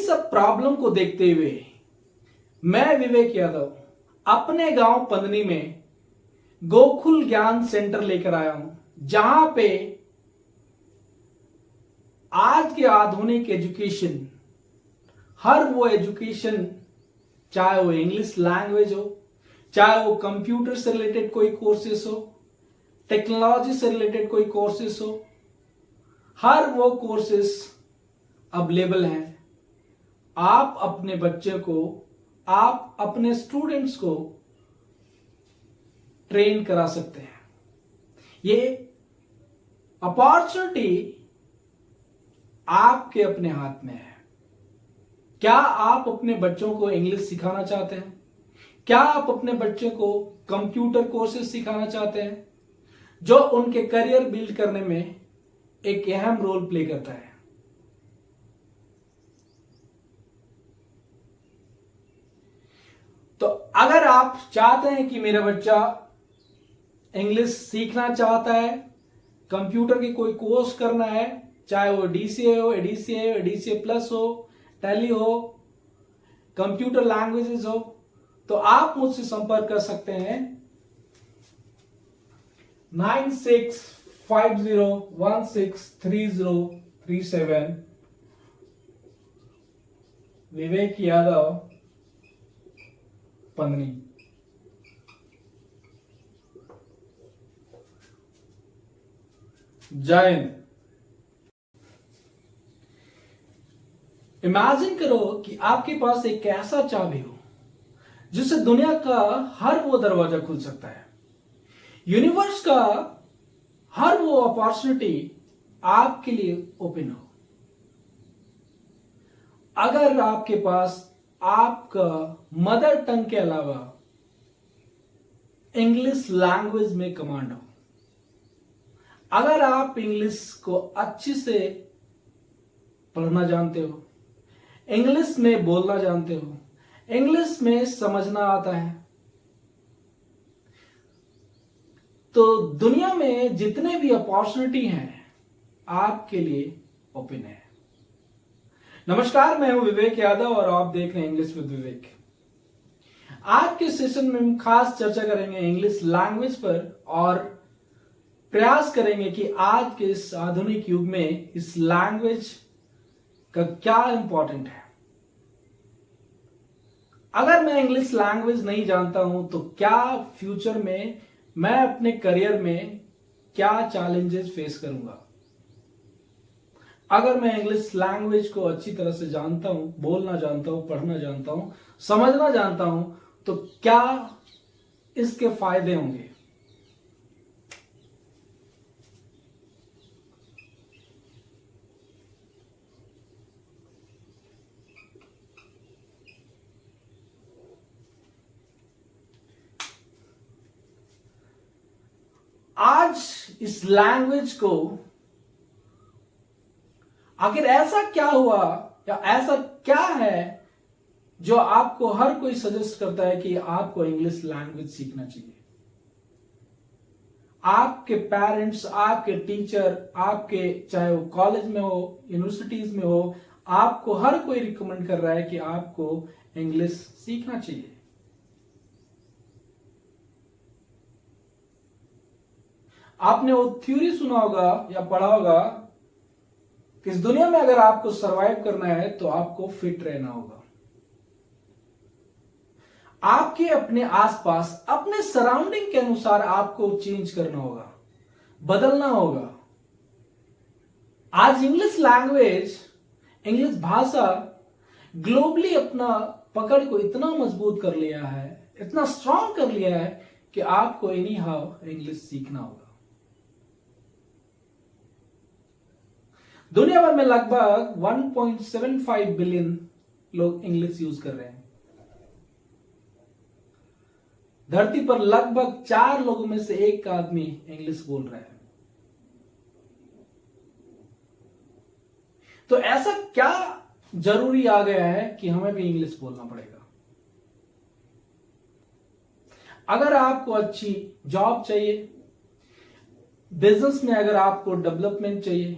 सब प्रॉब्लम को देखते हुए मैं विवेक यादव अपने गांव पंदनी में गोकुल ज्ञान सेंटर लेकर आया हूं, जहां पे आज के आधुनिक एजुकेशन, हर वो एजुकेशन, चाहे वो इंग्लिश लैंग्वेज हो, चाहे वो कंप्यूटर से रिलेटेड कोई कोर्सेस हो, टेक्नोलॉजी से रिलेटेड कोई कोर्सेस हो, हर वो कोर्सेस अवेलेबल हैं। आप अपने बच्चे को, आप अपने स्टूडेंट्स को ट्रेन करा सकते हैं। ये अपॉर्चुनिटी आपके अपने हाथ में है। क्या आप अपने बच्चों को इंग्लिश सिखाना चाहते हैं? क्या आप अपने बच्चे को कंप्यूटर कोर्सेज सिखाना चाहते हैं, जो उनके करियर बिल्ड करने में एक अहम रोल प्ले करता है? तो अगर आप चाहते हैं कि मेरा बच्चा इंग्लिश सीखना चाहता है, कंप्यूटर की कोई कोर्स करना है, चाहे वो डीसीए हो, एडीसीए हो, एडीसीए प्लस हो, टैली हो, कंप्यूटर लैंग्वेजेस हो, तो आप मुझसे संपर्क कर सकते हैं 9650163037। विवेक यादव, पंदनी। जय हिंद। इमेजिन करो कि आपके पास एक ऐसा चाबी हो जिससे दुनिया का हर वो दरवाजा खुल सकता है। यूनिवर्स का हर वो अपॉर्चुनिटी आपके लिए ओपन हो। अगर आपके पास आपका मदर टंग के अलावा इंग्लिश लैंग्वेज में कमांड हो, अगर आप इंग्लिश को अच्छे से पढ़ना जानते हो, इंग्लिश में बोलना जानते हो, इंग्लिश में समझना आता है, तो दुनिया में जितने भी अपॉर्चुनिटी हैं आपके लिए ओपन है। नमस्कार, मैं हूं विवेक यादव और आप देख रहे हैं इंग्लिश विद विवेक। आज के सेशन में हम खास चर्चा करेंगे इंग्लिश लैंग्वेज पर और प्रयास करेंगे कि आज के इस आधुनिक युग में इस लैंग्वेज का क्या इंपॉर्टेंट है। अगर मैं इंग्लिश लैंग्वेज नहीं जानता हूं तो क्या फ्यूचर में मैं अपने करियर में क्या चैलेंजेस फेस करूंगा। अगर मैं इंग्लिश लैंग्वेज को अच्छी तरह से जानता हूं, बोलना जानता हूं, पढ़ना जानता हूं, समझना जानता हूं, तो क्या इसके फायदे होंगे। आज इस लैंग्वेज को आखिर ऐसा क्या हुआ या ऐसा क्या है जो आपको हर कोई सजेस्ट करता है कि आपको इंग्लिश लैंग्वेज सीखना चाहिए। आपके पेरेंट्स, आपके टीचर, आपके चाहे वो कॉलेज में हो, यूनिवर्सिटीज में हो, आपको हर कोई रिकमेंड कर रहा है कि आपको इंग्लिश सीखना चाहिए। आपने वो थ्योरी सुना होगा या पढ़ा होगा कि इस दुनिया में अगर आपको सरवाइव करना है तो आपको फिट रहना होगा। आपके अपने आसपास, अपने सराउंडिंग के अनुसार आपको चेंज करना होगा, बदलना होगा। आज इंग्लिश लैंग्वेज, इंग्लिश भाषा ग्लोबली अपना पकड़ को इतना मजबूत कर लिया है, इतना स्ट्रांग कर लिया है कि आपको एनी हाउ इंग्लिश सीखना होगा। दुनिया भर में लगभग 1.75 बिलियन लोग इंग्लिश यूज कर रहे हैं। धरती पर लगभग 4 लोगों में से 1 आदमी इंग्लिश बोल रहा है। तो ऐसा क्या जरूरी आ गया है कि हमें भी इंग्लिश बोलना पड़ेगा। अगर आपको अच्छी जॉब चाहिए, बिजनेस में अगर आपको डेवलपमेंट चाहिए,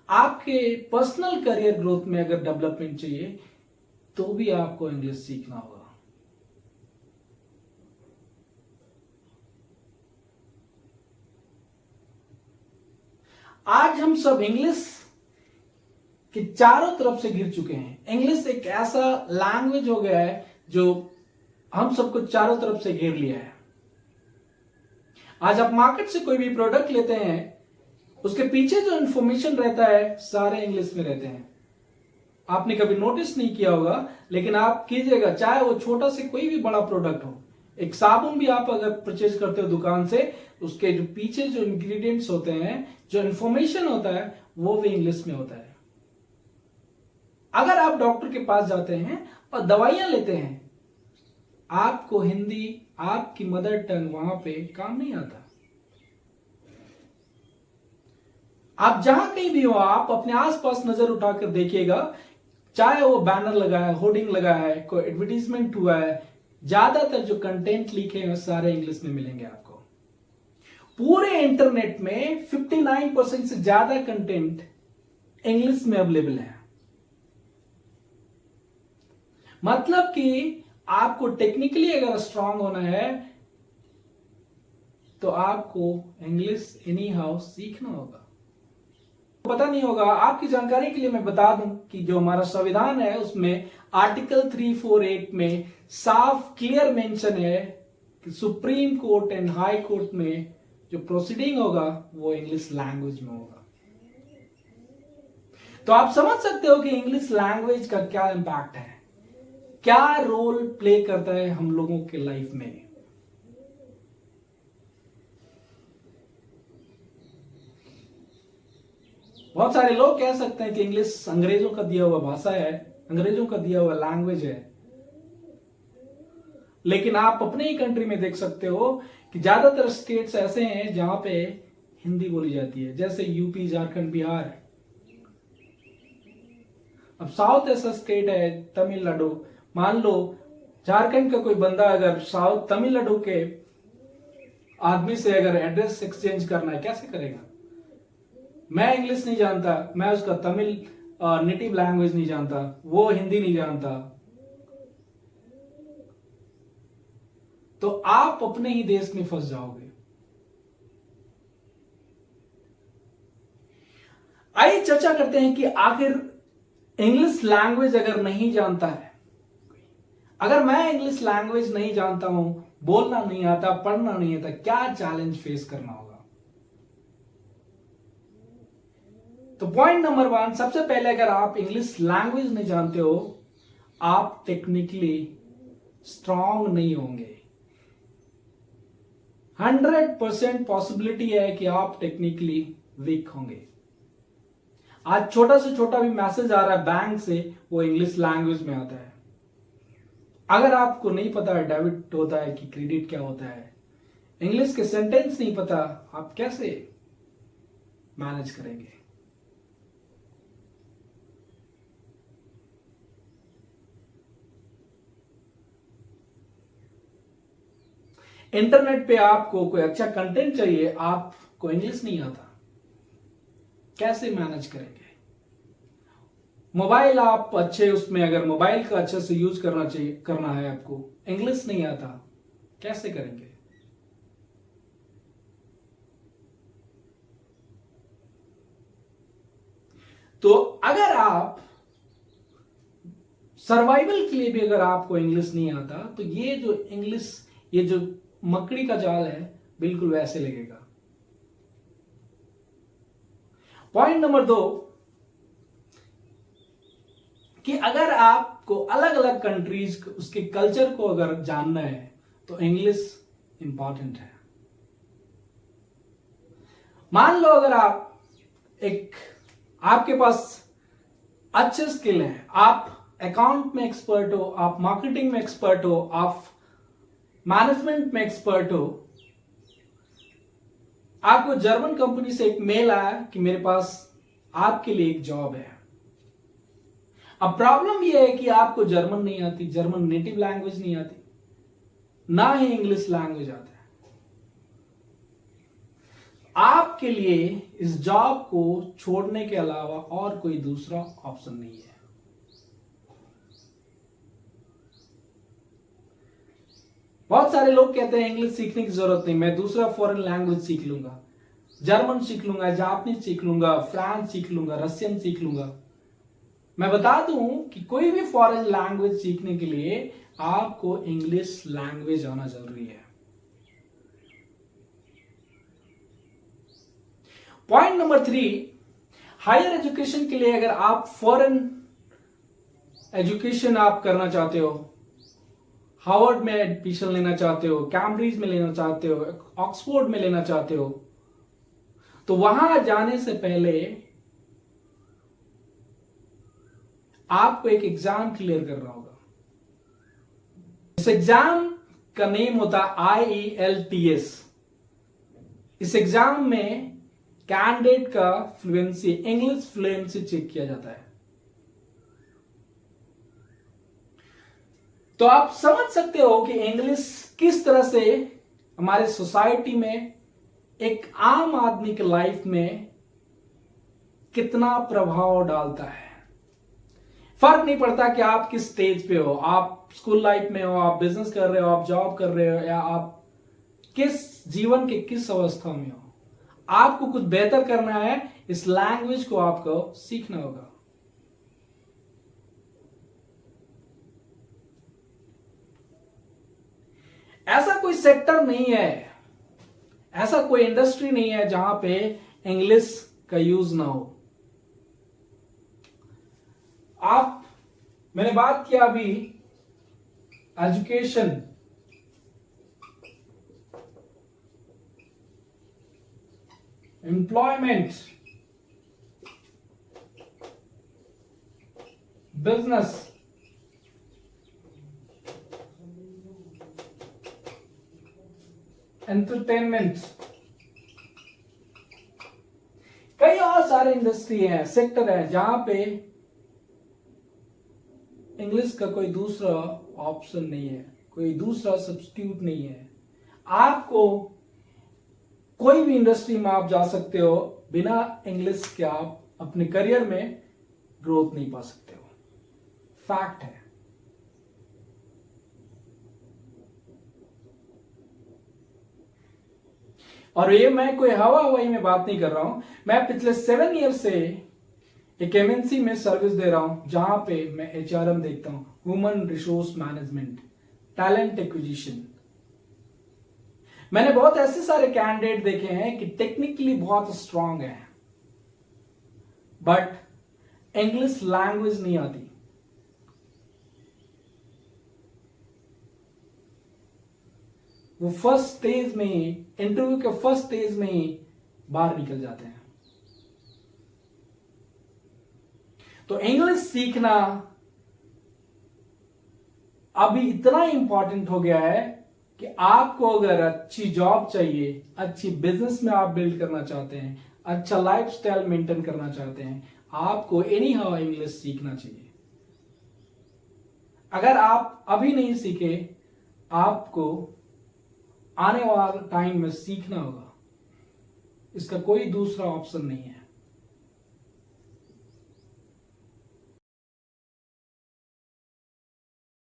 आपके पर्सनल करियर ग्रोथ में अगर डेवलपमेंट चाहिए, तो भी आपको इंग्लिश सीखना होगा। आज हम सब इंग्लिश के चारों तरफ से घिर चुके हैं। इंग्लिश एक ऐसा लैंग्वेज हो गया है जो हम सबको चारों तरफ से घेर लिया है। आज आप मार्केट से कोई भी प्रोडक्ट लेते हैं, उसके पीछे जो इंफॉर्मेशन रहता है सारे इंग्लिश में रहते हैं। आपने कभी नोटिस नहीं किया होगा, लेकिन आप कीजिएगा, चाहे वो छोटा से कोई भी बड़ा प्रोडक्ट हो। एक साबुन भी आप अगर परचेज करते हो दुकान से, उसके जो पीछे जो इंग्रेडिएंट्स होते हैं, जो इंफॉर्मेशन होता है, वो भी इंग्लिश में होता है। अगर आप डॉक्टर के पास जाते हैं और दवाइयां लेते हैं, आपको हिंदी, आपकी मदर टंग वहां पे काम नहीं आता। आप जहां कहीं भी हो, आप अपने आसपास नजर उठाकर देखिएगा, चाहे वो बैनर लगा है, होर्डिंग लगा है, कोई एडवर्टीजमेंट हुआ है, ज्यादातर जो कंटेंट लिखे हैं सारे इंग्लिश में मिलेंगे आपको। पूरे इंटरनेट में 59% से ज्यादा कंटेंट इंग्लिश में अवेलेबल है। मतलब कि आपको टेक्निकली अगर स्ट्रांग होना है तो आपको इंग्लिश एनी हाउ सीखना होगा। पता नहीं होगा, आपकी जानकारी के लिए मैं बता दूं कि जो हमारा संविधान है उसमें आर्टिकल 348 में साफ क्लियर मेंशन है कि supreme court and high court में जो प्रोसीडिंग होगा वो इंग्लिश लैंग्वेज में होगा। तो आप समझ सकते हो कि इंग्लिश लैंग्वेज का क्या इंपैक्ट है, क्या रोल प्ले करता है हम लोगों के लाइफ में। बहुत सारे लोग कह सकते हैं कि इंग्लिश अंग्रेजों का दिया हुआ भाषा है, अंग्रेजों का दिया हुआ लैंग्वेज है, लेकिन आप अपने ही कंट्री में देख सकते हो कि ज्यादातर स्टेट्स ऐसे हैं जहां पे हिंदी बोली जाती है, जैसे यूपी, झारखंड, बिहार। अब साउथ ऐसा स्टेट है तमिलनाडु। मान लो झारखंड का कोई बंदा अगर साउथ तमिलनाडु के आदमी से अगर एड्रेस एक्सचेंज करना है, कैसे करेगा? मैं इंग्लिश नहीं जानता, मैं उसका तमिल नेटिव लैंग्वेज नहीं जानता, वो हिंदी नहीं जानता, तो आप अपने ही देश में फंस जाओगे। आइए चर्चा करते हैं कि आखिर इंग्लिश लैंग्वेज अगर नहीं जानता है, अगर मैं इंग्लिश लैंग्वेज नहीं जानता हूं, बोलना नहीं आता, पढ़ना नहीं आता, क्या चैलेंज फेस करना होगा। तो पॉइंट नंबर 1, सबसे पहले अगर आप इंग्लिश लैंग्वेज नहीं जानते हो, आप टेक्निकली स्ट्रांग नहीं होंगे। 100% पॉसिबिलिटी है कि आप टेक्निकली वीक होंगे। आज छोटा से छोटा भी मैसेज आ रहा है बैंक से, वो इंग्लिश लैंग्वेज में आता है। अगर आपको नहीं पता है डेबिट होता है कि क्रेडिट क्या होता है, इंग्लिश के सेंटेंस नहीं पता, आप कैसे मैनेज करेंगे? इंटरनेट पे आपको कोई अच्छा कंटेंट चाहिए, आपको इंग्लिश नहीं आता, कैसे मैनेज करेंगे? मोबाइल आप अच्छे, उसमें अगर मोबाइल का अच्छे से यूज करना है आपको, इंग्लिश नहीं आता, कैसे करेंगे? तो अगर आप सर्वाइवल के लिए भी अगर आपको इंग्लिश नहीं आता, तो ये जो इंग्लिश, ये जो मकड़ी का जाल है, बिल्कुल वैसे लगेगा। पॉइंट नंबर 2 कि अगर आपको अलग अलग कंट्रीज उसके कल्चर को अगर जानना है तो इंग्लिश इंपॉर्टेंट है। मान लो अगर आपके पास अच्छे स्किल है, आप अकाउंट में एक्सपर्ट हो, आप मार्केटिंग में एक्सपर्ट हो, आप मैनेजमेंट में एक्सपर्ट हो, आपको जर्मन कंपनी से एक मेल आया कि मेरे पास आपके लिए एक जॉब है। अब प्रॉब्लम यह है कि आपको जर्मन नहीं आती, जर्मन नेटिव लैंग्वेज नहीं आती, ना ही इंग्लिश लैंग्वेज आता है। आपके लिए इस जॉब को छोड़ने के अलावा और कोई दूसरा ऑप्शन नहीं है। बहुत सारे लोग कहते हैं इंग्लिश सीखने की जरूरत नहीं, मैं दूसरा फॉरेन लैंग्वेज सीख लूंगा, जर्मन सीख लूंगा, जापानीज सीख लूंगा, फ्रांस सीख लूंगा, रशियन सीख लूंगा। मैं बता दूं कि कोई भी फॉरेन लैंग्वेज सीखने के लिए आपको इंग्लिश लैंग्वेज आना जरूरी है। पॉइंट नंबर 3, हायर एजुकेशन के लिए अगर आप फॉरेन एजुकेशन आप करना चाहते हो, हार्वर्ड में एडमिशन लेना चाहते हो, कैम्ब्रिज में लेना चाहते हो, ऑक्सफोर्ड में लेना चाहते हो, तो वहां जाने से पहले आपको एक एग्जाम क्लियर करना होगा। इस एग्जाम का नेम होता है IELTS। इस एग्जाम में कैंडिडेट का फ्लुएंसी, इंग्लिश फ्लुएंसी चेक किया जाता है। तो आप समझ सकते हो कि इंग्लिश किस तरह से हमारे सोसाइटी में, एक आम आदमी की लाइफ में कितना प्रभाव डालता है। फर्क नहीं पड़ता कि आप किस स्टेज पे हो, आप स्कूल लाइफ में हो, आप बिजनेस कर रहे हो, आप जॉब कर रहे हो, या आप किस जीवन के किस अवस्था में हो, आपको कुछ बेहतर करना है, इस लैंग्वेज को आपको सीखना होगा। ऐसा कोई सेक्टर नहीं है, ऐसा कोई इंडस्ट्री नहीं है जहां पे इंग्लिश का यूज ना हो। मैंने बात किया अभी एजुकेशन, एम्प्लॉयमेंट, बिजनेस, एंटरटेनमेंट, कई और सारे इंडस्ट्री हैं, सेक्टर है जहां पे इंग्लिश का कोई दूसरा ऑप्शन नहीं है, कोई दूसरा सब्स्टिट्यूट नहीं है। आपको कोई भी इंडस्ट्री में आप जा सकते हो, बिना इंग्लिश के आप अपने करियर में ग्रोथ नहीं पा सकते हो, फैक्ट है। और ये मैं कोई हवाई में बात नहीं कर रहा हूं, मैं पिछले 7 ईयर से एक MNC में सर्विस दे रहा हूं, जहां पे मैं HRM देखता हूं, human resource management, talent acquisition. मैंने बहुत ऐसे सारे कैंडिडेट देखे हैं कि टेक्निकली बहुत स्ट्रांग है, बट इंग्लिश लैंग्वेज नहीं आती। वो फर्स्ट स्टेज में ही, इंटरव्यू के फर्स्ट स्टेज में ही बाहर निकल जाते हैं। तो इंग्लिश सीखना अभी इतना इंपॉर्टेंट हो गया है कि आपको अगर अच्छी जॉब चाहिए, अच्छी बिजनेस में आप बिल्ड करना चाहते हैं, अच्छा लाइफस्टाइल मेंटेन करना चाहते हैं, आपको एनी हाउ इंग्लिश सीखना चाहिए। अगर आप अभी नहीं सीखे, आपको आने वाले टाइम में सीखना होगा, इसका कोई दूसरा ऑप्शन नहीं है।